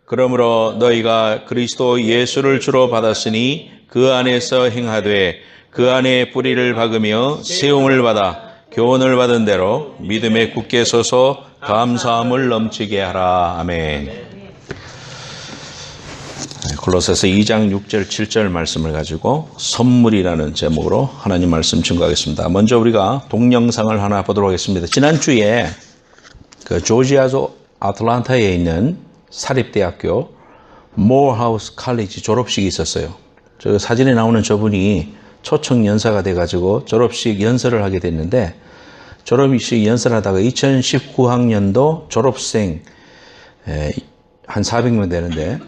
그러므로 너희가 그리스도 예수를 주로 받았으니 그 안에서 행하되 그 안에 뿌리를 박으며 세움을 받아 교훈을 받은 대로 믿음에 굳게 서서 감사함을 넘치게 하라. 아멘. 골로새서 2장 6절 7절 말씀을 가지고 선물이라는 제목으로 하나님 말씀 증거하겠습니다. 먼저 우리가 동영상을 하나 보도록 하겠습니다. 지난주에 그 조지아주 아틀란타에 있는 사립대학교 모어하우스 칼리지 졸업식이 있었어요. 저 사진에 나오는 저분이 초청 연사가 돼가지고 졸업식 연설을 하게 됐는데, 졸업식 연설하다가 2019학년도 졸업생 한 400명 되는데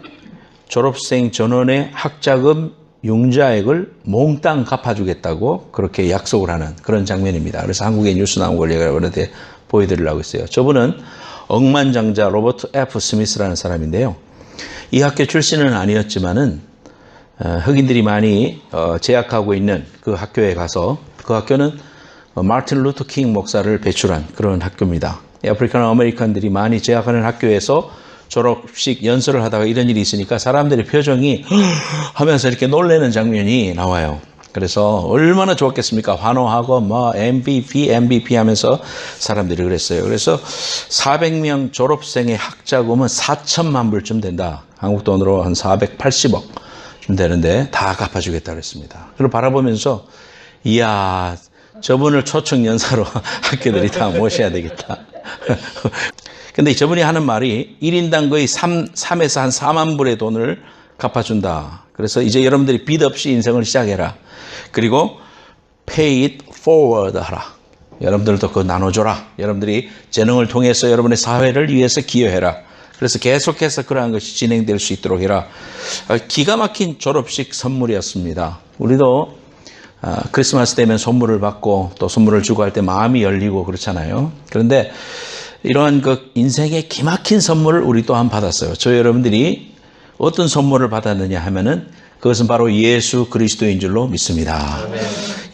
졸업생 전원의 학자금 융자액을 몽땅 갚아주겠다고 그렇게 약속을 하는 그런 장면입니다. 그래서 한국에 뉴스 나온 걸 여러분한테 보여드리려고 했어요. 저분은 억만장자 로버트 F. 스미스라는 사람인데요. 이 학교 출신은 아니었지만은 흑인들이 많이 재학하고 있는 그 학교에 가서, 그 학교는 마틴 루터 킹 목사를 배출한 그런 학교입니다. 아프리칸 아메리칸들이 많이 재학하는 학교에서 졸업식 연설을 하다가 이런 일이 있으니까 사람들의 표정이 하면서 이렇게 놀라는 장면이 나와요. 그래서 얼마나 좋았겠습니까? 환호하고 뭐 MVP 하면서 사람들이 그랬어요. 그래서 400명 졸업생의 학자금은 4천만 불쯤 된다. 한국 돈으로 한 480억 좀 되는데 다 갚아주겠다 그랬습니다. 그걸 바라보면서 이야, 저분을 초청 연사로 학교들이 다 모셔야 되겠다. 근데 저분이 하는 말이 1인당 거의 3에서 한 4만 불의 돈을 갚아준다. 그래서 이제 여러분들이 빚 없이 인생을 시작해라. 그리고 pay it forward 하라. 여러분들도 그거 나눠줘라. 여러분들이 재능을 통해서 여러분의 사회를 위해서 기여해라. 그래서 계속해서 그러한 것이 진행될 수 있도록 해라. 기가 막힌 졸업식 선물이었습니다. 우리도 크리스마스 되면 선물을 받고 또 선물을 주고 할 때 마음이 열리고 그렇잖아요. 그런데 이러한 그 인생의 기막힌 선물을 우리 또한 받았어요. 저 여러분들이 어떤 선물을 받았느냐 하면은 그것은 바로 예수 그리스도인 줄로 믿습니다.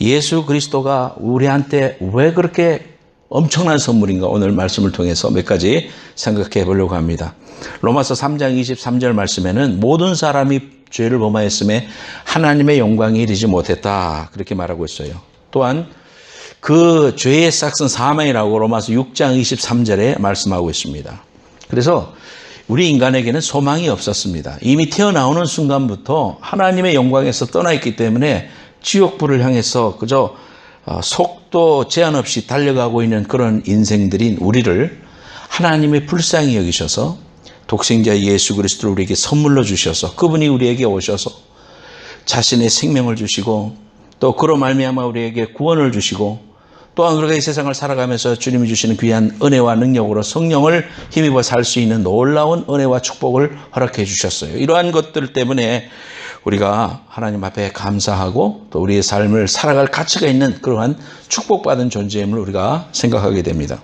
예수 그리스도가 우리한테 왜 그렇게 엄청난 선물인가, 오늘 말씀을 통해서 몇 가지 생각해 보려고 합니다. 로마서 3장 23절 말씀에는 모든 사람이 죄를 범하였음에 하나님의 영광에 이르지 못했다, 그렇게 말하고 있어요. 또한 그 죄의 싹은 사망이라고 로마서 6장 23절에 말씀하고 있습니다. 그래서 우리 인간에게는 소망이 없었습니다. 이미 태어나오는 순간부터 하나님의 영광에서 떠나 있기 때문에 지옥불을 향해서 그저 속도 제한 없이 달려가고 있는 그런 인생들인 우리를 하나님의 불쌍히 여기셔서 독생자 예수 그리스도를 우리에게 선물로 주셔서, 그분이 우리에게 오셔서 자신의 생명을 주시고 또 그로 말미암아 우리에게 구원을 주시고, 또한 우리가 이 세상을 살아가면서 주님이 주시는 귀한 은혜와 능력으로 성령을 힘입어 살 수 있는 놀라운 은혜와 축복을 허락해 주셨어요. 이러한 것들 때문에 우리가 하나님 앞에 감사하고 또 우리의 삶을 살아갈 가치가 있는 그러한 축복받은 존재임을 우리가 생각하게 됩니다.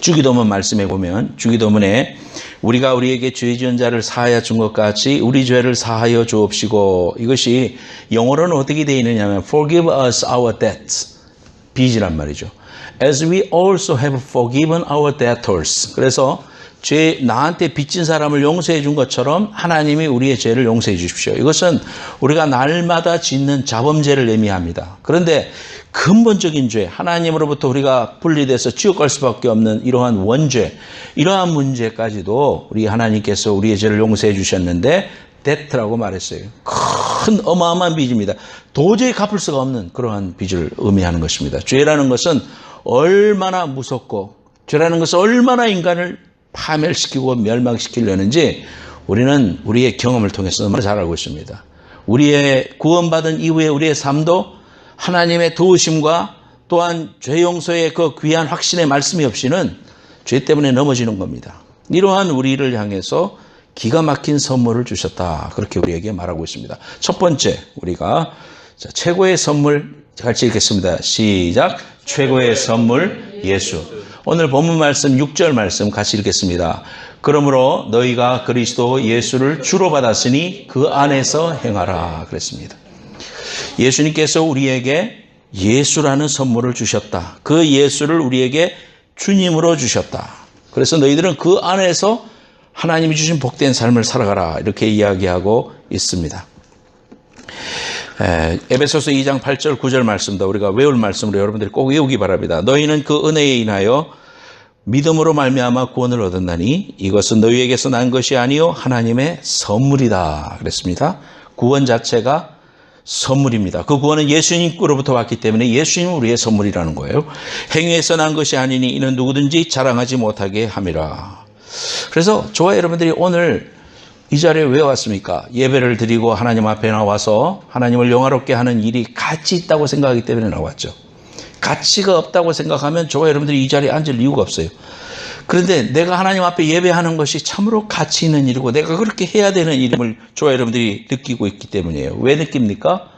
주기도문 말씀에 보면, 주기도문에 우리가 우리에게 죄 지은 자를 사하여 준 것 같이 우리 죄를 사하여 주옵시고, 이것이 영어로는 어떻게 되어 있느냐면 forgive us our debts, 빚이란 말이죠. As we also have forgiven our debtors. 그래서 나한테 빚진 사람을 용서해 준 것처럼 하나님이 우리의 죄를 용서해 주십시오. 이것은 우리가 날마다 짓는 자범죄를 의미합니다. 그런데 근본적인 죄, 하나님으로부터 우리가 분리돼서 지옥 갈 수밖에 없는 이러한 원죄, 이러한 문제까지도 우리 하나님께서 우리의 죄를 용서해 주셨는데 데트라고 말했어요. 큰 어마어마한 빚입니다. 도저히 갚을 수가 없는 그러한 빚을 의미하는 것입니다. 죄라는 것은 얼마나 무섭고, 죄라는 것은 얼마나 인간을 파멸시키고 멸망시키려는지 우리는 우리의 경험을 통해서 너무 잘 알고 있습니다. 우리의 구원받은 이후에 우리의 삶도 하나님의 도우심과 또한 죄 용서의 그 귀한 확신의 말씀이 없이는 죄 때문에 넘어지는 겁니다. 이러한 우리를 향해서 기가 막힌 선물을 주셨다, 그렇게 우리에게 말하고 있습니다. 첫 번째, 우리가 최고의 선물 같이 읽겠습니다. 시작. 최고의 선물 예수. 오늘 본문 말씀 6절 말씀 같이 읽겠습니다. 그러므로 너희가 그리스도 예수를 주로 받았으니 그 안에서 행하라 그랬습니다. 예수님께서 우리에게 예수라는 선물을 주셨다. 그 예수를 우리에게 주님으로 주셨다. 그래서 너희들은 그 안에서 하나님이 주신 복된 삶을 살아가라 이렇게 이야기하고 있습니다. 에베소서 2장 8절 9절 말씀도 우리가 외울 말씀으로 여러분들이 꼭 외우기 바랍니다. 너희는 그 은혜에 인하여 믿음으로 말미암아 구원을 얻었나니 이것은 너희에게서 난 것이 아니요 하나님의 선물이다 그랬습니다. 구원 자체가 선물입니다. 그 구원은 예수님으로부터 왔기 때문에 예수님은 우리의 선물이라는 거예요. 행위에서 난 것이 아니니 이는 누구든지 자랑하지 못하게 함이라. 그래서 저와 여러분들이 오늘 이 자리에 왜 왔습니까? 예배를 드리고 하나님 앞에 나와서 하나님을 영화롭게 하는 일이 가치 있다고 생각하기 때문에 나왔죠. 가치가 없다고 생각하면 저와 여러분들이 이 자리에 앉을 이유가 없어요. 그런데 내가 하나님 앞에 예배하는 것이 참으로 가치 있는 일이고 내가 그렇게 해야 되는 일임을 저와 여러분들이 느끼고 있기 때문이에요. 왜 느낍니까?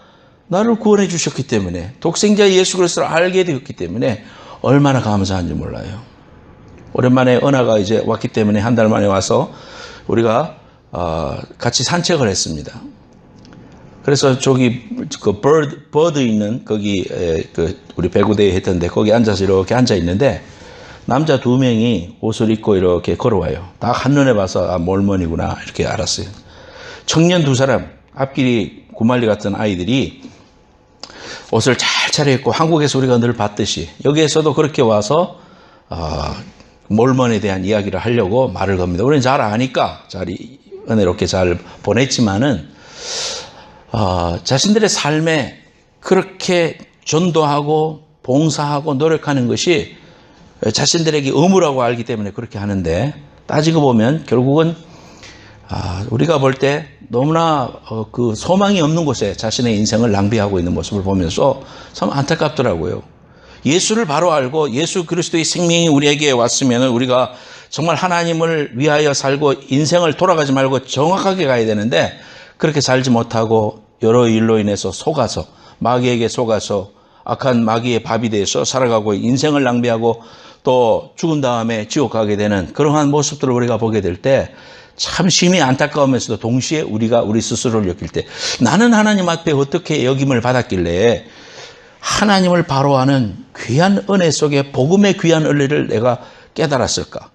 나를 구원해 주셨기 때문에, 독생자 예수 그리스도를 알게 되었기 때문에 얼마나 감사한지 몰라요. 오랜만에 은하가 이제 왔기 때문에 한 달 만에 와서 우리가 같이 산책을 했습니다. 그래서 저기 그 버드 있는 거기 그 우리 배구대회 했던데 거기 앉아서 이렇게 앉아 있는데 남자 2명이 옷을 입고 이렇게 걸어와요. 딱 한눈에 봐서 몰몬이구나 이렇게 알았어요. 청년 2사람 앞길이 구말리 같은 아이들이 옷을 잘 차려입고 한국에서 우리가 늘 봤듯이 여기에서도 그렇게 와서 몰몬에 대한 이야기를 하려고 말을 겁니다. 우리는 잘 아니까 잘 은혜롭게 잘 보냈지만은 자신들의 삶에 그렇게 전도하고 봉사하고 노력하는 것이 자신들에게 의무라고 알기 때문에 그렇게 하는데 따지고 보면 결국은 우리가 볼 때 너무나 그 소망이 없는 곳에 자신의 인생을 낭비하고 있는 모습을 보면서 참 안타깝더라고요. 예수를 바로 알고 예수 그리스도의 생명이 우리에게 왔으면 우리가 정말 하나님을 위하여 살고 인생을 돌아가지 말고 정확하게 가야 되는데 그렇게 살지 못하고 여러 일로 인해서 속아서 마귀에게 속아서 악한 마귀의 밥이 돼서 살아가고 인생을 낭비하고 또 죽은 다음에 지옥 가게 되는 그러한 모습들을 우리가 보게 될 때 참 심히 안타까우면서도 동시에 우리가 우리 스스로를 여길 때 나는 하나님 앞에 어떻게 여김을 받았길래 하나님을 바로 아는 귀한 은혜 속에 복음의 귀한 은혜를 내가 깨달았을까?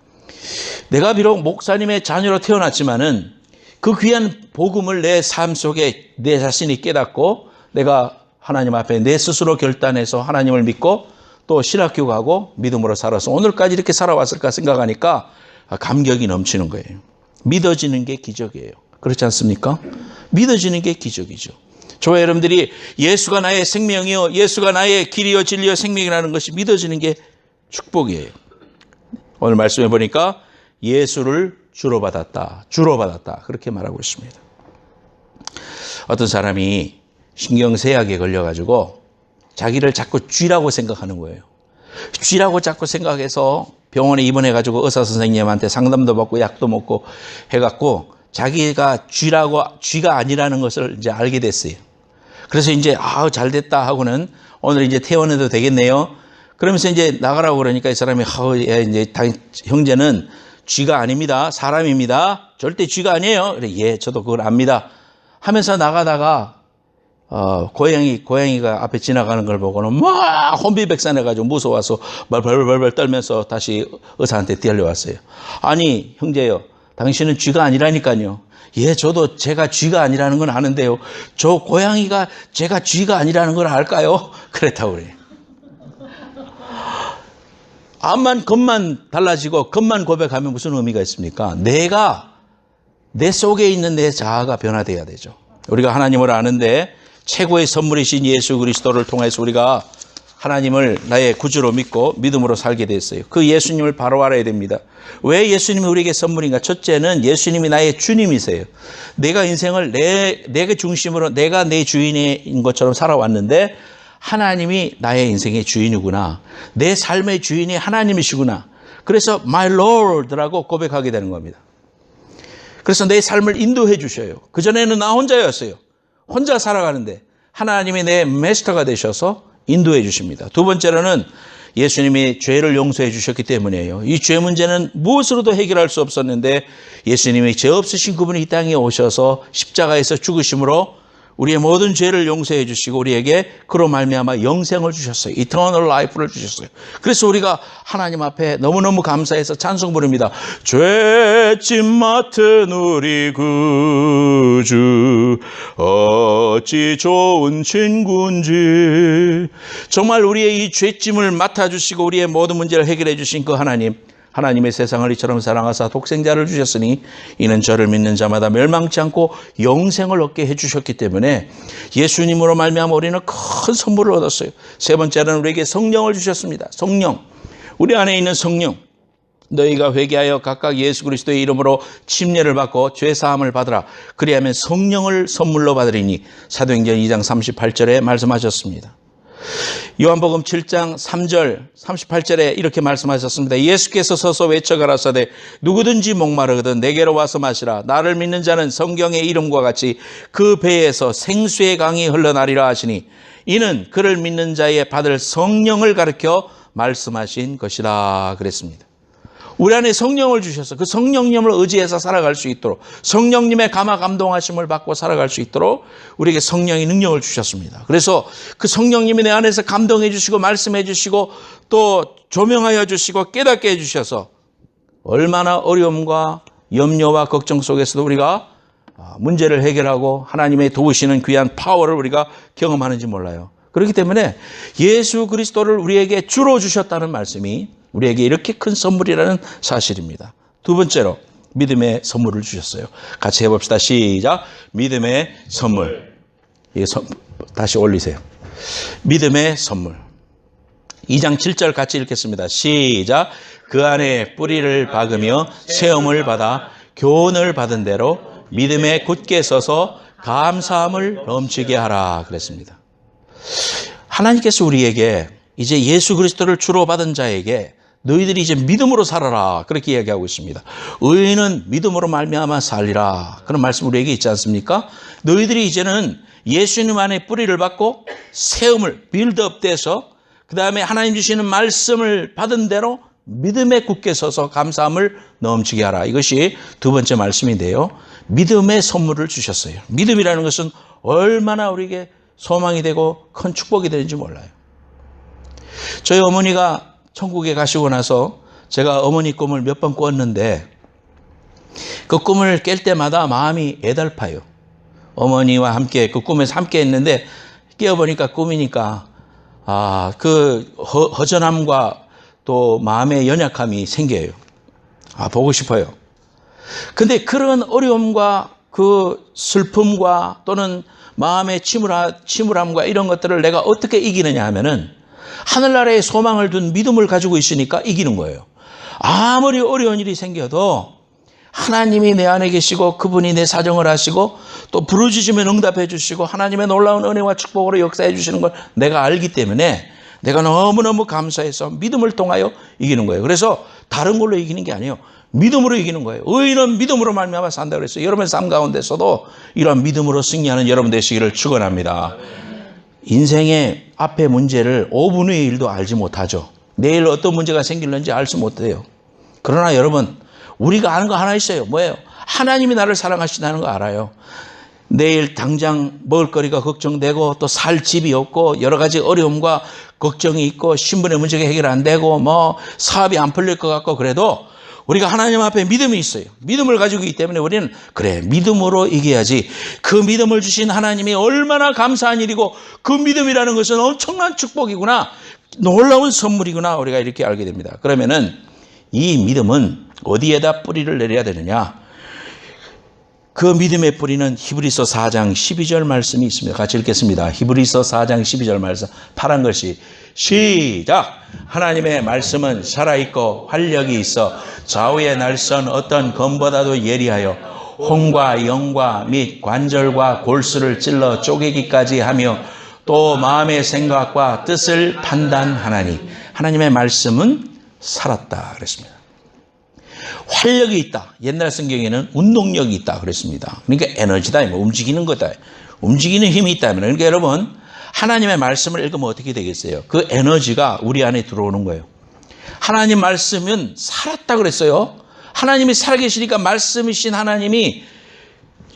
내가 비록 목사님의 자녀로 태어났지만은 그 귀한 복음을 내 삶 속에 내 자신이 깨닫고 내가 하나님 앞에 내 스스로 결단해서 하나님을 믿고 또 신학교 가고 믿음으로 살아서 오늘까지 이렇게 살아왔을까 생각하니까 감격이 넘치는 거예요. 믿어지는 게 기적이에요. 그렇지 않습니까? 믿어지는 게 기적이죠. 저와 여러분들이 예수가 나의 생명이요 예수가 나의 길이요 진리요 생명이라는 것이 믿어지는 게 축복이에요. 오늘 말씀해 보니까 예수를 주로 받았다 그렇게 말하고 있습니다. 어떤 사람이 신경쇠약에 걸려가지고 자기를 자꾸 쥐라고 생각하는 거예요. 쥐라고 자꾸 생각해서 병원에 입원해가지고 의사 선생님한테 상담도 받고 약도 먹고 해갖고 자기가 쥐가 아니라는 것을 이제 알게 됐어요. 그래서 이제 잘 됐다 하고는 오늘 이제 퇴원해도 되겠네요. 그러면서 이제 나가라고 그러니까 이 사람이 이제 형제는 쥐가 아닙니다. 사람입니다. 절대 쥐가 아니에요. 그래, 예, 저도 그걸 압니다. 하면서 나가다가 고양이가 앞에 지나가는 걸 보고는 막 혼비백산해가지고 무서워서 벌벌벌 떨면서 다시 의사한테 뛰어왔어요. 아니 형제요, 당신은 쥐가 아니라니까요. 예, 저도 제가 쥐가 아니라는 건 아는데요. 저 고양이가 제가 쥐가 아니라는 걸 알까요? 그랬다고 그래요. 겉만 달라지고 겉만 고백하면 무슨 의미가 있습니까? 내 속에 있는 내 자아가 변화돼야 되죠. 우리가 하나님을 아는데 최고의 선물이신 예수 그리스도를 통해서 우리가 하나님을 나의 구주로 믿고 믿음으로 살게 됐어요. 그 예수님을 바로 알아야 됩니다. 왜 예수님이 우리에게 선물인가? 첫째는 예수님이 나의 주님이세요. 내가 인생을 내가 중심으로 내가 내 주인인 것처럼 살아왔는데 하나님이 나의 인생의 주인이구나. 내 삶의 주인이 하나님이시구나. 그래서 My Lord라고 고백하게 되는 겁니다. 그래서 내 삶을 인도해 주셔요. 그전에는 나 혼자였어요. 혼자 살아가는데 하나님이 내 마스터가 되셔서 인도해 주십니다. 두 번째로는 예수님이 죄를 용서해 주셨기 때문이에요. 이 죄 문제는 무엇으로도 해결할 수 없었는데 예수님이 죄 없으신 그분이 이 땅에 오셔서 십자가에서 죽으심으로 우리의 모든 죄를 용서해 주시고 우리에게 그로 말미암아 영생을 주셨어요. 이터널 라이프를 주셨어요. 그래서 우리가 하나님 앞에 너무너무 감사해서 찬송 부릅니다. 죄짐 맡은 우리 구주 어찌 좋은 친구인지. 정말 우리의 이 죄짐을 맡아주시고 우리의 모든 문제를 해결해 주신 그 하나님의 세상을 이처럼 사랑하사 독생자를 주셨으니 이는 저를 믿는 자마다 멸망치 않고 영생을 얻게 해주셨기 때문에 예수님으로 말미암아 우리는 큰 선물을 얻었어요. 세 번째는 우리에게 성령을 주셨습니다. 성령, 우리 안에 있는 성령. 너희가 회개하여 각각 예수 그리스도의 이름으로 침례를 받고 죄사함을 받으라. 그리하면 성령을 선물로 받으리니 사도행전 2장 38절에 말씀하셨습니다. 요한복음 7장 3절 38절에 이렇게 말씀하셨습니다. 예수께서 서서 외쳐 가라사대 누구든지 목마르거든 내게로 와서 마시라. 나를 믿는 자는 성경의 이름과 같이 그 배에서 생수의 강이 흘러나리라 하시니 이는 그를 믿는 자의 받을 성령을 가르쳐 말씀하신 것이라 그랬습니다. 우리 안에 성령을 주셔서 그 성령님을 의지해서 살아갈 수 있도록 성령님의 감화 감동하심을 받고 살아갈 수 있도록 우리에게 성령의 능력을 주셨습니다. 그래서 그 성령님이 내 안에서 감동해 주시고 말씀해 주시고 또 조명하여 주시고 깨닫게 해 주셔서 얼마나 어려움과 염려와 걱정 속에서도 우리가 문제를 해결하고 하나님의 도우시는 귀한 파워를 우리가 경험하는지 몰라요. 그렇기 때문에 예수 그리스도를 우리에게 주로 주셨다는 말씀이 우리에게 이렇게 큰 선물이라는 사실입니다. 두 번째로 믿음의 선물을 주셨어요. 같이 해봅시다. 시작. 믿음의 선물. 다시 올리세요. 믿음의 선물. 2장 7절 같이 읽겠습니다. 시작. 그 안에 뿌리를 박으며 체험을 받아 교훈을 받은 대로 믿음에 굳게 서서 감사함을 넘치게 하라 그랬습니다. 하나님께서 우리에게 이제 예수 그리스도를 주로 받은 자에게 너희들이 이제 믿음으로 살아라 그렇게 이야기하고 있습니다. 의인은 믿음으로 말미암아 살리라 그런 말씀 우리에게 있지 않습니까? 너희들이 이제는 예수님 안에 뿌리를 받고 세움을 빌드업돼서 그 다음에 하나님 주시는 말씀을 받은 대로 믿음에 굳게 서서 감사함을 넘치게 하라. 이것이 두 번째 말씀인데요. 믿음의 선물을 주셨어요. 믿음이라는 것은 얼마나 우리에게 소망이 되고 큰 축복이 되는지 몰라요. 저희 어머니가 천국에 가시고 나서 제가 어머니 꿈을 몇 번 꿨는데 그 꿈을 깰 때마다 마음이 애달파요. 어머니와 함께 그 꿈에서 함께 했는데 깨어보니까 꿈이니까 그 허전함과 또 마음의 연약함이 생겨요. 보고 싶어요. 근데 그런 어려움과 그 슬픔과 또는 마음의 침울함과 이런 것들을 내가 어떻게 이기느냐 하면은 하늘나라에 소망을 둔 믿음을 가지고 있으니까 이기는 거예요. 아무리 어려운 일이 생겨도 하나님이 내 안에 계시고 그분이 내 사정을 하시고 또 부르짖으면 응답해 주시고 하나님의 놀라운 은혜와 축복으로 역사해 주시는 걸 내가 알기 때문에 내가 너무너무 감사해서 믿음을 통하여 이기는 거예요. 그래서 다른 걸로 이기는 게 아니에요. 믿음으로 이기는 거예요. 의인은 믿음으로 말미암아 산다 그랬어요. 여러분의 삶 가운데서도 이런 믿음으로 승리하는 여러분 되시기를 축원합니다. 인생의 앞의 문제를 5분의 1도 알지 못하죠. 내일 어떤 문제가 생길는지 알 수 못해요. 그러나 여러분 우리가 아는 거 하나 있어요. 뭐예요? 하나님이 나를 사랑하신다는 거 알아요. 내일 당장 먹을 거리가 걱정되고 또 살 집이 없고 여러 가지 어려움과 걱정이 있고 신분의 문제가 해결 안 되고 뭐 사업이 안 풀릴 것 같고 그래도 우리가 하나님 앞에 믿음이 있어요. 믿음을 가지고 있기 때문에 우리는 그래 믿음으로 이겨야지. 그 믿음을 주신 하나님이 얼마나 감사한 일이고 그 믿음이라는 것은 엄청난 축복이구나. 놀라운 선물이구나. 우리가 이렇게 알게 됩니다. 그러면은 이 믿음은 어디에다 뿌리를 내려야 되느냐. 그 믿음의 뿌리는 히브리서 4장 12절 말씀이 있습니다. 같이 읽겠습니다. 히브리서 4장 12절 말씀 파란 글씨 시작. 하나님의 말씀은 살아있고 활력이 있어 좌우의 날선 어떤 검보다도 예리하여 혼과 영과 및 관절과 골수를 찔러 쪼개기까지 하며 또 마음의 생각과 뜻을 판단하나니 하나님의 말씀은 살았다 그랬습니다. 활력이 있다. 옛날 성경에는 운동력이 있다 그랬습니다. 그러니까 에너지다. 움직이는 거다. 움직이는 힘이 있다. 그러니까 여러분 하나님의 말씀을 읽으면 어떻게 되겠어요? 그 에너지가 우리 안에 들어오는 거예요. 하나님 말씀은 살았다 그랬어요. 하나님이 살아계시니까 말씀이신 하나님이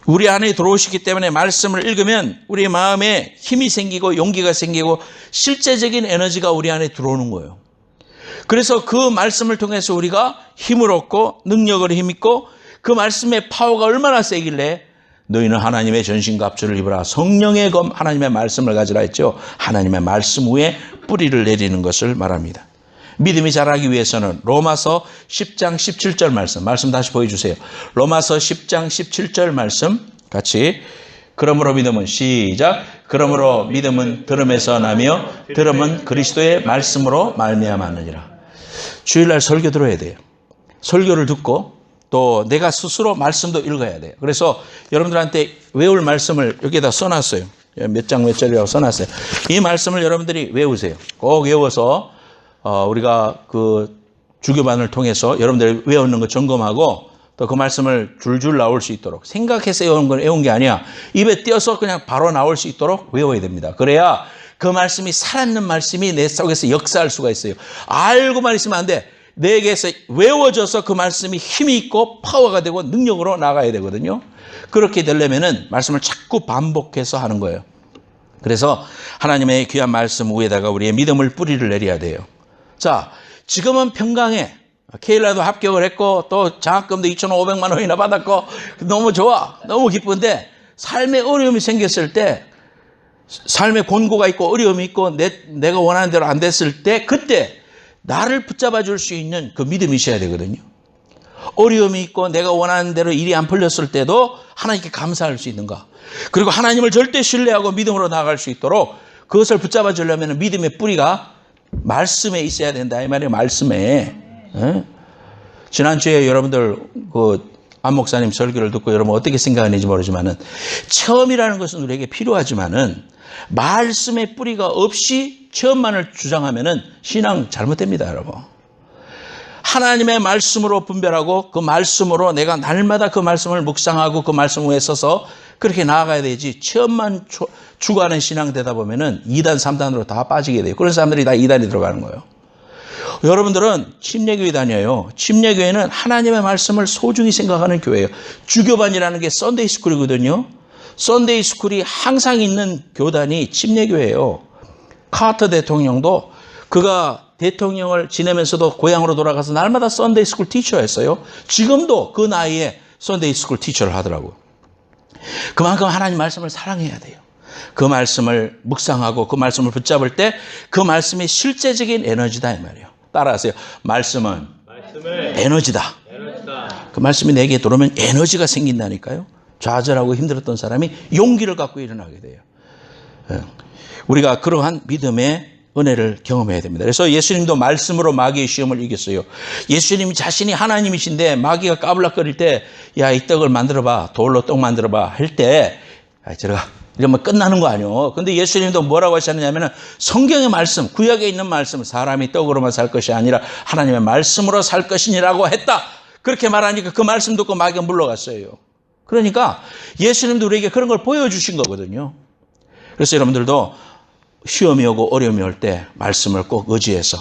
우리 안에 들어오시기 때문에 말씀을 읽으면 우리 마음에 힘이 생기고 용기가 생기고 실제적인 에너지가 우리 안에 들어오는 거예요. 그래서 그 말씀을 통해서 우리가 힘을 얻고 능력을 힘입고 그 말씀의 파워가 얼마나 세길래 너희는 하나님의 전신과 합주를 입으라. 성령의 검 하나님의 말씀을 가지라 했죠. 하나님의 말씀 위에 뿌리를 내리는 것을 말합니다. 믿음이 자라기 위해서는 로마서 10장 17절 말씀 다시 보여주세요. 로마서 10장 17절 말씀 같이. 그러므로 믿음은 시작. 그러므로 믿음은 들음에서 나며 들음은 그리스도의 말씀으로 말미암았느니라. 주일날 설교 들어야 돼요. 설교를 듣고 또 내가 스스로 말씀도 읽어야 돼요. 그래서 여러분들한테 외울 말씀을 여기에다 써놨어요. 몇 장 몇 절이라고 써놨어요. 이 말씀을 여러분들이 외우세요. 꼭 외워서 우리가 그 주교반을 통해서 여러분들이 외우는 거 점검하고 또 그 말씀을 줄줄 나올 수 있도록 생각해서 외운 게 아니야. 입에 띄어서 그냥 바로 나올 수 있도록 외워야 됩니다. 그래야 그 말씀이 살아있는 말씀이 내 속에서 역사할 수가 있어요. 알고만 있으면 안 돼. 내게서 외워져서 그 말씀이 힘이 있고 파워가 되고 능력으로 나가야 되거든요. 그렇게 되려면은 말씀을 자꾸 반복해서 하는 거예요. 그래서 하나님의 귀한 말씀 위에다가 우리의 믿음을 뿌리를 내려야 돼요. 자, 지금은 평강해. 케일라도 합격을 했고 또 장학금도 2,500만 원이나 받았고 너무 좋아. 너무 기쁜데 삶에 어려움이 생겼을 때 삶에 곤고가 있고 어려움이 있고 내가 원하는 대로 안 됐을 때 그때 나를 붙잡아 줄 수 있는 그 믿음이 있어야 되거든요. 어려움이 있고 내가 원하는 대로 일이 안 풀렸을 때도 하나님께 감사할 수 있는가. 그리고 하나님을 절대 신뢰하고 믿음으로 나아갈 수 있도록 그것을 붙잡아 주려면 믿음의 뿌리가 말씀에 있어야 된다. 이 말이에요. 말씀에. 지난주에 여러분들 안 목사님 설교를 듣고 여러분 어떻게 생각하는지 모르지만은 체험이라는 것은 우리에게 필요하지만은 말씀의 뿌리가 없이 체험만을 주장하면은 신앙 잘못됩니다, 여러분. 하나님의 말씀으로 분별하고 그 말씀으로 내가 날마다 그 말씀을 묵상하고 그 말씀 위에 서서 그렇게 나아가야 되지 체험만 추구하는 신앙 되다 보면은 2단, 3단으로 다 빠지게 돼요. 그런 사람들이 다 2단이 들어가는 거예요. 여러분들은 침례교회 다녀요. 침례교회는 하나님의 말씀을 소중히 생각하는 교회예요. 주교반이라는 게 썬데이 스쿨이거든요. 썬데이 스쿨이 항상 있는 교단이 침례교회예요. 카터 대통령도 그가 대통령을 지내면서도 고향으로 돌아가서 날마다 썬데이 스쿨 티처였어요. 지금도 그 나이에 썬데이 스쿨 티처를 하더라고요. 그만큼 하나님 말씀을 사랑해야 돼요. 그 말씀을 묵상하고 그 말씀을 붙잡을 때 그 말씀이 실제적인 에너지다 이 말이에요. 따라하세요. 말씀은 에너지다. 그 말씀이 내게 들어오면 에너지가 생긴다니까요. 좌절하고 힘들었던 사람이 용기를 갖고 일어나게 돼요. 우리가 그러한 믿음의 은혜를 경험해야 됩니다. 그래서 예수님도 말씀으로 마귀의 시험을 이겼어요. 예수님이 자신이 하나님이신데 마귀가 까불락거릴 때 야, 이 떡을 만들어봐. 돌로 떡 만들어봐. 할 때 들어가. 이러면 끝나는 거 아니에요. 근데 예수님도 뭐라고 하셨느냐면 성경의 말씀, 구약에 있는 말씀, 사람이 떡으로만 살 것이 아니라 하나님의 말씀으로 살 것이니라고 했다. 그렇게 말하니까 그 말씀 듣고 마귀가 물러갔어요. 그러니까 예수님도 우리에게 그런 걸 보여주신 거거든요. 그래서 여러분들도 시험이 오고 어려움이 올 때 말씀을 꼭 의지해서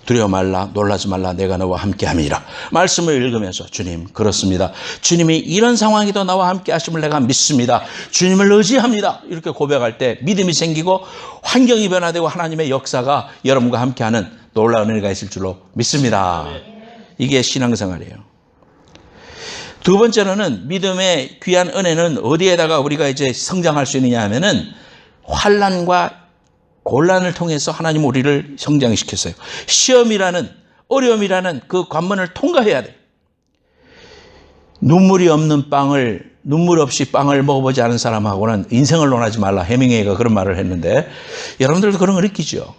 두려워 말라, 놀라지 말라, 내가 너와 함께 함이라. 말씀을 읽으면서 주님 그렇습니다. 주님이 이런 상황에도 나와 함께 하심을 내가 믿습니다. 주님을 의지합니다. 이렇게 고백할 때 믿음이 생기고 환경이 변화되고 하나님의 역사가 여러분과 함께하는 놀라운 은혜가 있을 줄로 믿습니다. 이게 신앙생활이에요. 두 번째로는 믿음의 귀한 은혜는 어디에다가 우리가 이제 성장할 수 있느냐 하면은 환난과 곤란을 통해서 하나님 우리를 성장시켰어요. 시험이라는 어려움이라는 그 관문을 통과해야 돼. 눈물 없이 빵을 먹어보지 않은 사람하고는 인생을 논하지 말라. 해밍웨이가 그런 말을 했는데 여러분들도 그런 거 느끼죠.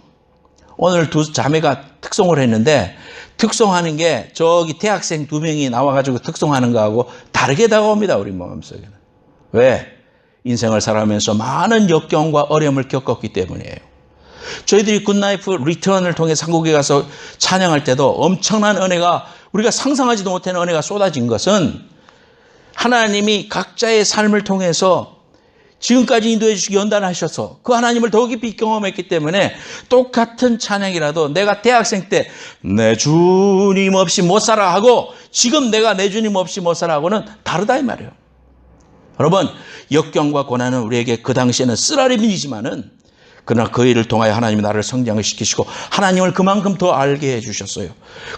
오늘 두 자매가 특송을 했는데 특송하는 게 저기 대학생 2명이 나와가지고 특송하는 거하고 다르게 다가옵니다. 우리 마음속에는. 왜? 인생을 살아가면서 많은 역경과 어려움을 겪었기 때문이에요. 저희들이 굿나이프 리턴을 통해 한국에 가서 찬양할 때도 엄청난 은혜가 우리가 상상하지도 못하는 은혜가 쏟아진 것은 하나님이 각자의 삶을 통해서 지금까지 인도해 주시기 연단하셔서 그 하나님을 더 깊이 경험했기 때문에 똑같은 찬양이라도 내가 대학생 때 내 주님 없이 못 살아 하고 지금 내가 내 주님 없이 못 살아 하고는 다르다 이 말이에요. 여러분, 역경과 고난은 우리에게 그 당시에는 쓰라림이지만은 그러나 그 일을 통하여 하나님이 나를 성장을 시키시고 하나님을 그만큼 더 알게 해주셨어요.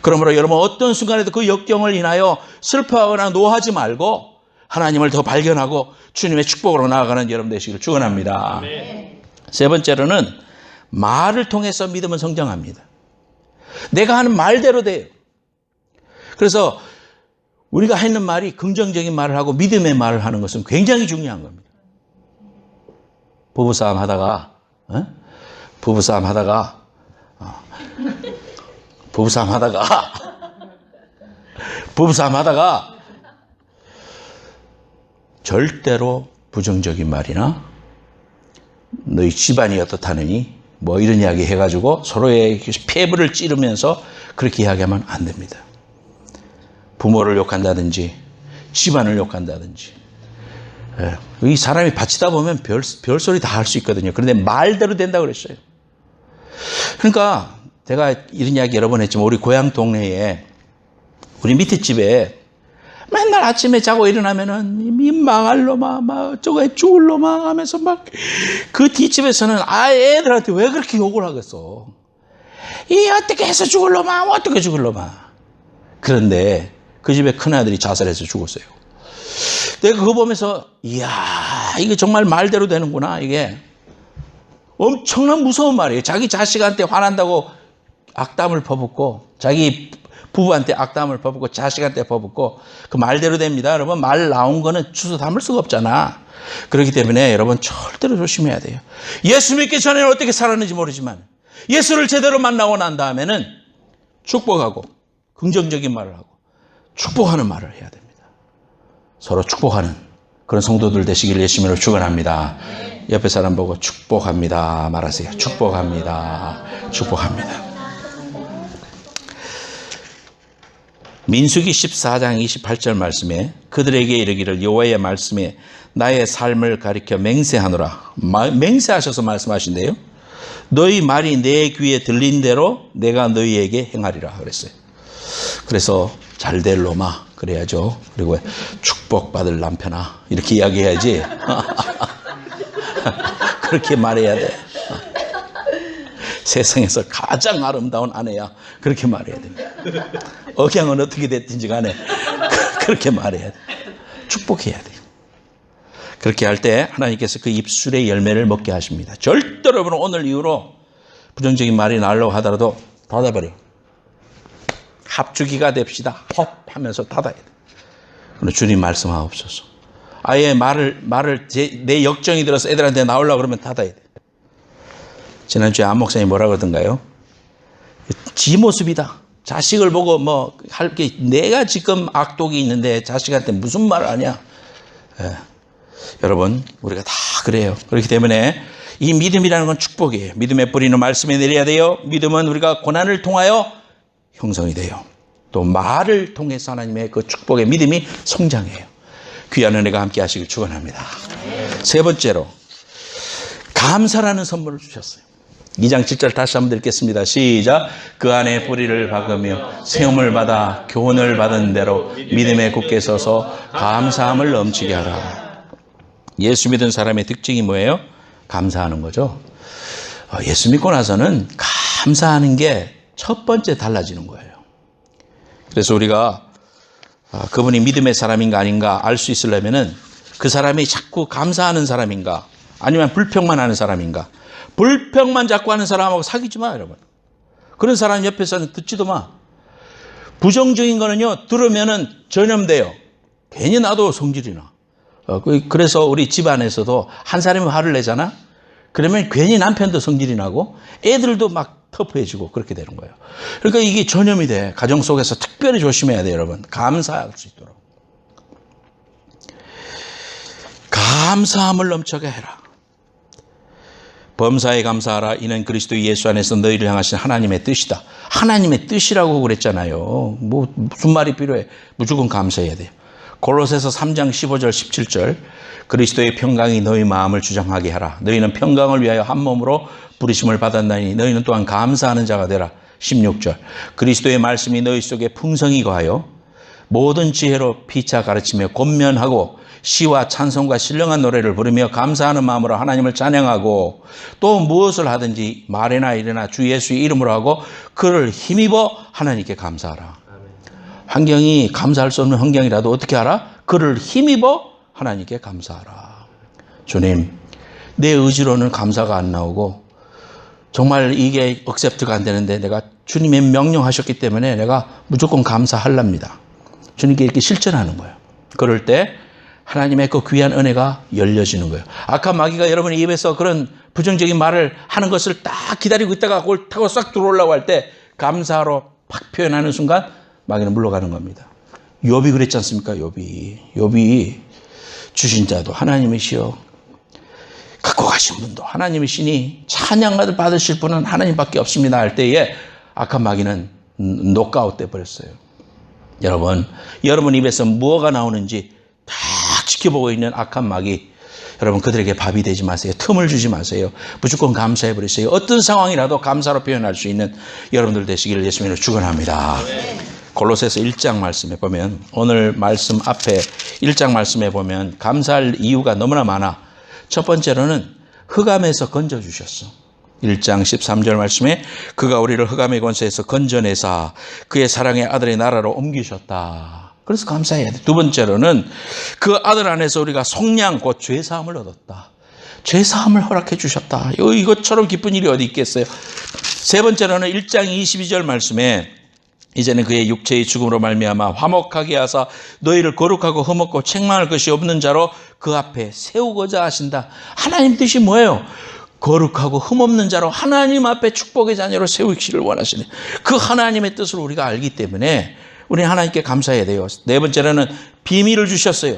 그러므로 여러분 어떤 순간에도 그 역경을 인하여 슬퍼하거나 노하지 말고 하나님을 더 발견하고 주님의 축복으로 나아가는 여러분 되시기를 축원합니다. 세 번째로는 말을 통해서 믿음은 성장합니다. 내가 하는 말대로 돼요. 그래서 우리가 하는 말이 긍정적인 말을 하고 믿음의 말을 하는 것은 굉장히 중요한 겁니다. 부부싸움 하다가 절대로 부정적인 말이나 너희 집안이 어떻다느니 뭐 이런 이야기 해가지고 서로의 폐부를 찌르면서 그렇게 이야기하면 안 됩니다. 부모를 욕한다든지 집안을 욕한다든지 이 사람이 바치다 보면 별소리 다 할 수 있거든요. 그런데 말대로 된다고 그랬어요. 그러니까 제가 이런 이야기 여러 번 했지만 우리 고향 동네에 우리 밑에 집에 맨날 아침에 자고 일어나면은 이 망할 놈아 막 저거 죽을 놈아 하면서 막 그 뒷집에서는 애들한테 왜 그렇게 욕을 하겠어. 이 어떻게 해서 죽을 놈아 어떻게 죽을 놈아. 그런데 그 집에 큰아들이 자살해서 죽었어요. 내가 그거 보면서 이야 이게 정말 말대로 되는구나. 이게 엄청난 무서운 말이에요. 자기 자식한테 화난다고 악담을 퍼붓고 자기 부부한테 악담을 퍼붓고 자식한테 퍼붓고 그 말대로 됩니다. 여러분 말 나온 거는 주워 담을 수가 없잖아. 그렇기 때문에 여러분 절대로 조심해야 돼요. 예수 믿기 전에는 어떻게 살았는지 모르지만 예수를 제대로 만나고 난 다음에는 축복하고 긍정적인 말을 하고 축복하는 말을 해야 됩니다. 서로 축복하는 그런 성도들 되시길 예수님으로 축원합니다. 옆에 사람 보고 축복합니다 말하세요. 축복합니다. 축복합니다. 민수기 14장 28절 말씀에 그들에게 이르기를 여호와의 말씀에 나의 삶을 가리켜 맹세하노라. 맹세하셔서 말씀하신대요. 너희 말이 내 귀에 들린 대로 내가 너희에게 행하리라 그랬어요. 그래서 잘 될 놈아 그래야죠. 그리고 축복받을 남편아 이렇게 이야기해야지. 그렇게 말해야 돼. 세상에서 가장 아름다운 아내야 그렇게 말해야 됩니다. 억양은 어떻게 됐든지 간에 그렇게 말해야 돼. 축복해야 돼요. 그렇게 할 때 하나님께서 그 입술의 열매를 먹게 하십니다. 절대로 여러분 오늘 이후로 부정적인 말이 나오려고 하더라도 닫아버려. 합주기가 됩시다. 헛 하면서 닫아야 돼. 그럼 주님 말씀하옵소서. 아예 말을 내 역정이 들어서 애들한테 나오려고 그러면 닫아야 돼. 지난주에 안 목사님이 뭐라 그러던가요? 지 모습이다. 자식을 보고 뭐 할 게 내가 지금 악독이 있는데 자식한테 무슨 말을 하냐. 여러분 우리가 다 그래요. 그렇기 때문에 이 믿음이라는 건 축복이에요. 믿음의 뿌리는 말씀에 내려야 돼요. 믿음은 우리가 고난을 통하여 형성이 돼요. 또 말을 통해서 하나님의 그 축복의 믿음이 성장해요. 귀한 은혜가 함께 하시길 축원합니다. 세 번째로 감사라는 선물을 주셨어요. 2장 7절 다시 한번 읽겠습니다. 시작. 그 안에 뿌리를 박으며 세움을 받아 교훈을 받은 대로 믿음에 굳게 서서 감사함을 넘치게 하라. 예수 믿은 사람의 특징이 뭐예요? 감사하는 거죠. 예수 믿고 나서는 감사하는 게 첫 번째 달라지는 거예요. 그래서 우리가 그분이 믿음의 사람인가 아닌가 알 수 있으려면은 그 사람이 자꾸 감사하는 사람인가 아니면 불평만 하는 사람인가. 불평만 자꾸 하는 사람하고 사귀지 마 여러분. 그런 사람 옆에서는 듣지도 마. 부정적인 거는요 들으면은 전염돼요. 괜히 나도 성질이 나. 그래서 우리 집안에서도 한 사람이 화를 내잖아. 그러면 괜히 남편도 성질이 나고 애들도 막 터프해지고 그렇게 되는 거예요. 그러니까 이게 전염이 돼. 가정 속에서 특별히 조심해야 돼요 여러분. 감사할 수 있도록. 감사함을 넘쳐게 해라. 범사에 감사하라. 이는 그리스도 예수 안에서 너희를 향하신 하나님의 뜻이다. 하나님의 뜻이라고 그랬잖아요. 뭐 무슨 말이 필요해. 무조건 감사해야 돼요. 골로새서 3장 15절 17절 그리스도의 평강이 너희 마음을 주장하게 하라. 너희는 평강을 위하여 한 몸으로 부르심을 받았나니 너희는 또한 감사하는 자가 되라. 16절 그리스도의 말씀이 너희 속에 풍성히 거하여 모든 지혜로 피차 가르치며 권면하고 시와 찬송과 신령한 노래를 부르며 감사하는 마음으로 하나님을 찬양하고 또 무엇을 하든지 말이나 일이나 주 예수의 이름으로 하고 그를 힘입어 하나님께 감사하라. 환경이 감사할 수 없는 환경이라도 어떻게 하라? 그를 힘입어 하나님께 감사하라. 주님, 내 의지로는 감사가 안 나오고 정말 이게 억셉트가 안 되는데 내가 주님의 명령하셨기 때문에 내가 무조건 감사하랍니다. 주님께 이렇게 실천하는 거예요. 그럴 때 하나님의 그 귀한 은혜가 열려지는 거예요. 악한 마귀가 여러분의 입에서 그런 부정적인 말을 하는 것을 딱 기다리고 있다가 그걸 타고 싹 들어오려고 할 때 감사로 팍 표현하는 순간 마귀는 물러가는 겁니다. 욥이 그랬지 않습니까? 욥이 주신 자도 하나님이시여 갖고 가신 분도 하나님이시니 찬양을 받으실 분은 하나님밖에 없습니다 할 때에 악한 마귀는 녹아웃 돼 버렸어요. 여러분 입에서 무엇가 나오는지 다 지켜보고 있는 악한 마귀, 여러분 그들에게 밥이 되지 마세요. 틈을 주지 마세요. 무조건 감사해 버리세요. 어떤 상황이라도 감사로 표현할 수 있는 여러분들 되시기를 예수님으로 축원합니다. 골로새서 1장 말씀에 보면, 오늘 말씀 앞에 1장 말씀에 보면 감사할 이유가 너무나 많아. 첫 번째로는 흑암에서 건져주셨어. 1장 13절 말씀에 그가 우리를 흑암의 권세에서 건져내사 그의 사랑의 아들의 나라로 옮기셨다. 그래서 감사해야 돼. 두 번째로는 그 아들 안에서 우리가 속량 곧 죄사함을 얻었다. 죄사함을 허락해 주셨다. 이것처럼 기쁜 일이 어디 있겠어요. 세 번째로는 1장 22절 말씀에 이제는 그의 육체의 죽음으로 말미암아 화목하게 하사 너희를 거룩하고 흠없고 책망할 것이 없는 자로 그 앞에 세우고자 하신다. 하나님 뜻이 뭐예요? 거룩하고 흠없는 자로 하나님 앞에 축복의 자녀로 세우기를 원하시네. 그 하나님의 뜻을 우리가 알기 때문에 우리는 하나님께 감사해야 돼요. 네 번째로는 비밀을 주셨어요.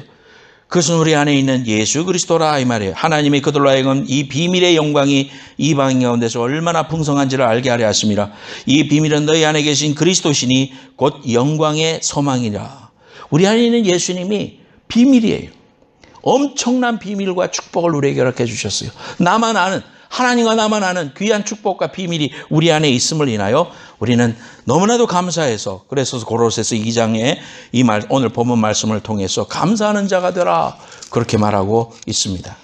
그것은 우리 안에 있는 예수 그리스도라 이 말이에요. 하나님이 그들로 하여금 이 비밀의 영광이 이방 가운데서 얼마나 풍성한지를 알게 하려 하심이라. 이 비밀은 너희 안에 계신 그리스도시니 곧 영광의 소망이라. 우리 안에 있는 예수님이 비밀이에요. 엄청난 비밀과 축복을 우리에게 허락해 주셨어요. 나만 아는, 하나님과 나만 아는 귀한 축복과 비밀이 우리 안에 있음을 인하여 우리는 너무나도 감사해서, 그래서 골로새서 2장에 이 말, 오늘 본문 말씀을 통해서 감사하는 자가 되라 그렇게 말하고 있습니다.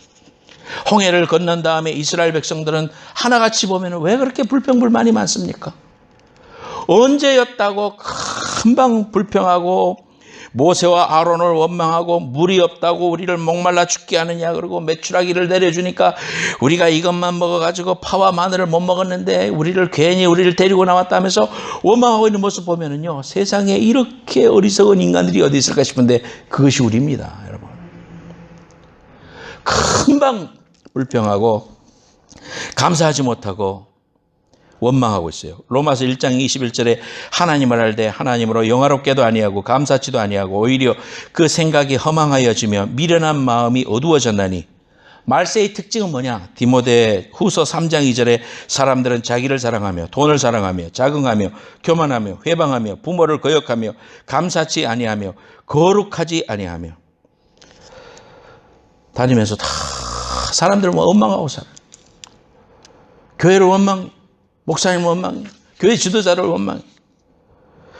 홍해를 건넌 다음에 이스라엘 백성들은 하나같이 보면 왜 그렇게 불평불만이 많습니까? 언제였다고 금방 불평하고 모세와 아론을 원망하고 물이 없다고 우리를 목말라 죽게 하느냐, 그리고 메추라기를 내려주니까 우리가 이것만 먹어가지고 파와 마늘을 못 먹었는데 괜히 우리를 데리고 나왔다면서 원망하고 있는 모습 보면은요, 세상에 이렇게 어리석은 인간들이 어디 있을까 싶은데 그것이 우리입니다, 여러분. 금방 불평하고 감사하지 못하고 원망하고 있어요. 로마서 1장 21절에 하나님을 알되 하나님으로 영화롭게도 아니하고 감사치도 아니하고 오히려 그 생각이 허망하여지며 미련한 마음이 어두워졌나니. 말세의 특징은 뭐냐? 디모데 후서 3장 2절에 사람들은 자기를 사랑하며 돈을 사랑하며 자긍하며 교만하며 회방하며 부모를 거역하며 감사치 아니하며 거룩하지 아니하며. 다니면서 다 사람들을 원망하고 살아. 교회를 원망해, 목사님을 원망해, 교회 지도자를 원망해.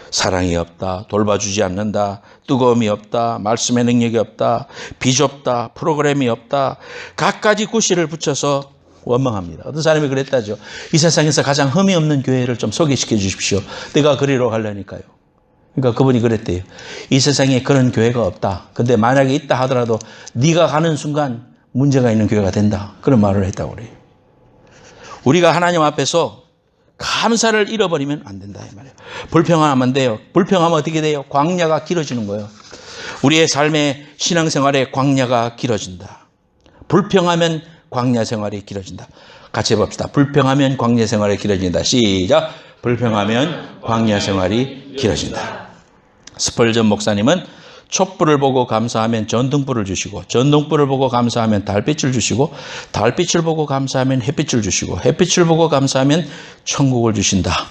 사랑이 없다, 돌봐주지 않는다, 뜨거움이 없다, 말씀의 능력이 없다, 비좁다, 프로그램이 없다, 갖가지 구실을 붙여서 원망합니다. 어떤 사람이 그랬다죠. 이 세상에서 가장 흠이 없는 교회를 좀 소개시켜 주십시오. 내가 그리로 가려니까요. 그러니까 그분이 그랬대요. 이 세상에 그런 교회가 없다. 근데 만약에 있다 하더라도 네가 가는 순간 문제가 있는 교회가 된다. 그런 말을 했다고 그래요. 우리가 하나님 앞에서 감사를 잃어버리면 안 된다 이 말이에요. 불평하면 안 돼요. 불평하면 어떻게 돼요? 광야가 길어지는 거예요. 우리의 삶의 신앙생활의 광야가 길어진다. 불평하면 광야 생활이 길어진다. 같이 해봅시다. 불평하면 광야 생활이 길어진다. 시작. 불평하면 광야 생활이 길어진다. 스펄전 목사님은 촛불을 보고 감사하면 전등불을 주시고, 전등불을 보고 감사하면 달빛을 주시고, 달빛을 보고 감사하면 햇빛을 주시고, 햇빛을 보고 감사하면 천국을 주신다.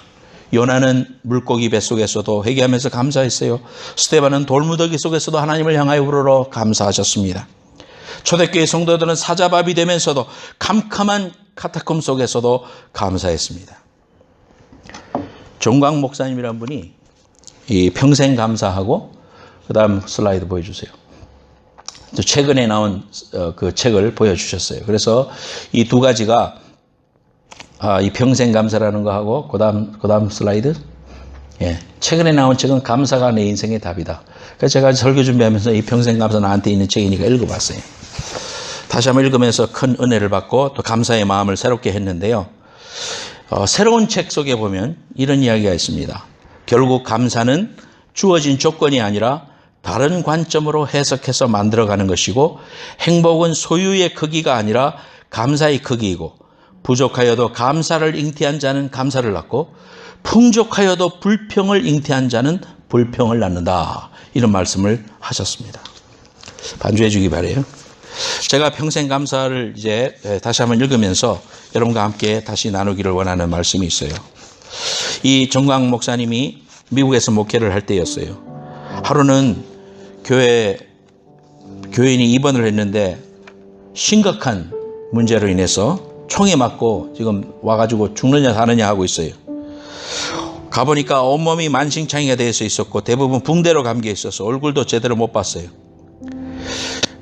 요나는 물고기 뱃속에서도 회개하면서 감사했어요. 스데반은 돌무더기 속에서도 하나님을 향하여 우러러 감사하셨습니다. 초대교회 성도들은 사자밥이 되면서도 캄캄한 카타콤 속에서도 감사했습니다. 종광 목사님이란 분이 이 평생 감사하고, 그 다음 슬라이드 보여주세요. 또 최근에 나온 그 책을 보여주셨어요. 그래서 이 두 가지가 이 평생 감사라는 거 하고 그다음 슬라이드. 예, 최근에 나온 책은 감사가 내 인생의 답이다. 그래서 제가 설교 준비하면서 이 평생 감사 나한테 있는 책이니까 읽어봤어요. 다시 한번 읽으면서 큰 은혜를 받고 또 감사의 마음을 새롭게 했는데요. 새로운 책 속에 보면 이런 이야기가 있습니다. 결국 감사는 주어진 조건이 아니라 다른 관점으로 해석해서 만들어가는 것이고, 행복은 소유의 크기가 아니라 감사의 크기이고, 부족하여도 감사를 잉태한 자는 감사를 낳고, 풍족하여도 불평을 잉태한 자는 불평을 낳는다. 이런 말씀을 하셨습니다. 반주해 주기 바라요. 제가 평생 감사를 이제 다시 한번 읽으면서 여러분과 함께 다시 나누기를 원하는 말씀이 있어요. 이 정광 목사님이 미국에서 목회를 할 때였어요. 하루는 교인이 입원을 했는데 심각한 문제로 인해서 총에 맞고 지금 와가지고 죽느냐 사느냐 하고 있어요. 가보니까 온몸이 만신창이가 되어 있었고 대부분 붕대로 감겨 있어서 얼굴도 제대로 못 봤어요.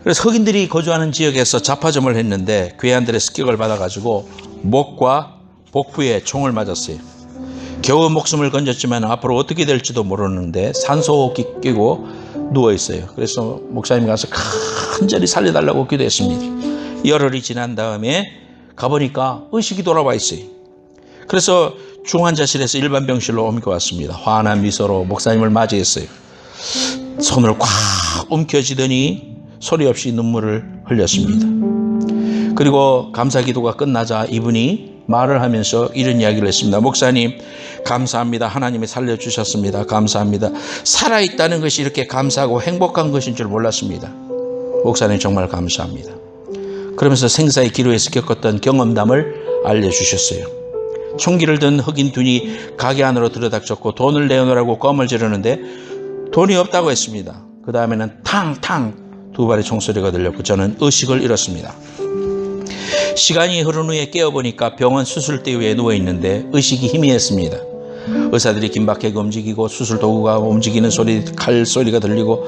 그래서 흑인들이 거주하는 지역에서 잡화점을 했는데 괴한들의 습격을 받아가지고 목과 복부에 총을 맞았어요. 겨우 목숨을 건졌지만 앞으로 어떻게 될지도 모르는데 산소호흡기 끼고 누워있어요. 그래서 목사님 가서 간절히 살려달라고 기도했습니다. 열흘이 지난 다음에 가보니까 의식이 돌아와 있어요. 그래서 중환자실에서 일반 병실로 옮겨왔습니다. 환한 미소로 목사님을 맞이했어요. 손을 꽉 움켜쥐더니 소리 없이 눈물을 흘렸습니다. 그리고 감사 기도가 끝나자 이분이 말을 하면서 이런 이야기를 했습니다. 목사님, 감사합니다. 하나님이 살려주셨습니다. 감사합니다. 살아있다는 것이 이렇게 감사하고 행복한 것인 줄 몰랐습니다. 목사님 정말 감사합니다. 그러면서 생사의 기로에서 겪었던 경험담을 알려주셨어요. 총기를 든 흑인 둘이 가게 안으로 들여닥쳤고 돈을 내어놓으라고 껌을 지르는데 돈이 없다고 했습니다. 그 다음에는 탕탕 두 발의 총소리가 들렸고 저는 의식을 잃었습니다. 시간이 흐른 후에 깨어보니까 병원 수술대 위에 누워있는데 의식이 희미했습니다. 의사들이 긴박하게 움직이고 수술 도구가 움직이는 소리, 칼 소리가 들리고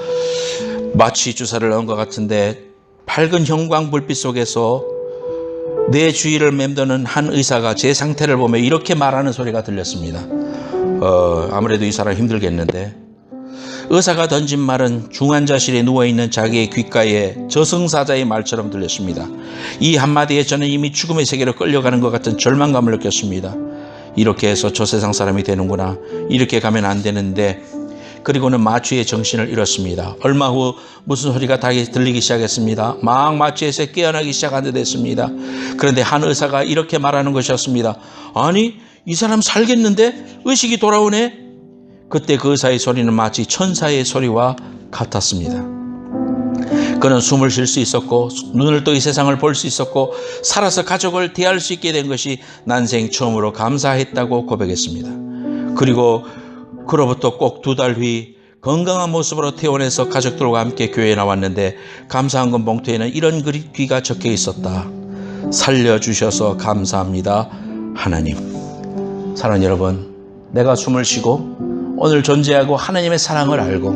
마취 주사를 넣은 것 같은데 밝은 형광 불빛 속에서 내 주위를 맴도는 한 의사가 제 상태를 보며 이렇게 말하는 소리가 들렸습니다. 아무래도 이 사람 힘들겠는데, 의사가 던진 말은 중환자실에 누워있는 자기의 귓가에 저승사자의 말처럼 들렸습니다. 이 한마디에 저는 이미 죽음의 세계로 끌려가는 것 같은 절망감을 느꼈습니다. 이렇게 해서 저 세상 사람이 되는구나. 이렇게 가면 안 되는데. 그리고는 마취의 정신을 잃었습니다. 얼마 후 무슨 소리가 다시 들리기 시작했습니다. 막 마취에서 깨어나기 시작한 듯 했습니다. 그런데 한 의사가 이렇게 말하는 것이었습니다. 아니, 이 사람 살겠는데? 의식이 돌아오네? 그때 그 의사의 소리는 마치 천사의 소리와 같았습니다. 그는 숨을 쉴 수 있었고 눈을 떠 이 세상을 볼 수 있었고 살아서 가족을 대할 수 있게 된 것이 난생 처음으로 감사했다고 고백했습니다. 그리고 그로부터 꼭 2달 뒤 건강한 모습으로 퇴원해서 가족들과 함께 교회에 나왔는데 감사한금 봉투에는 이런 글귀가 적혀 있었다. 살려주셔서 감사합니다, 하나님. 사랑하는 여러분, 내가 숨을 쉬고 오늘 존재하고 하나님의 사랑을 알고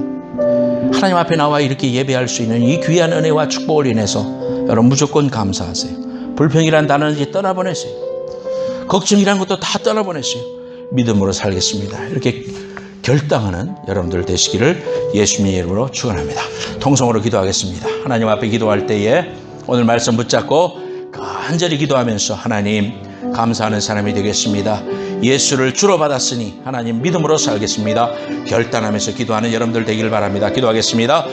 하나님 앞에 나와 이렇게 예배할 수 있는 이 귀한 은혜와 축복을 인해서 여러분 무조건 감사하세요. 불평이란 단어는 이제 떠나보내세요. 걱정이란 것도 다 떠나보내세요. 믿음으로 살겠습니다. 이렇게 결단하는 여러분들 되시기를 예수님의 이름으로 축원합니다. 통성으로 기도하겠습니다. 하나님 앞에 기도할 때에 오늘 말씀 붙잡고 간절히 기도하면서 하나님 감사하는 사람이 되겠습니다. 예수를 주로 받았으니 하나님 믿음으로 살겠습니다. 결단하면서 기도하는 여러분들 되기를 바랍니다. 기도하겠습니다.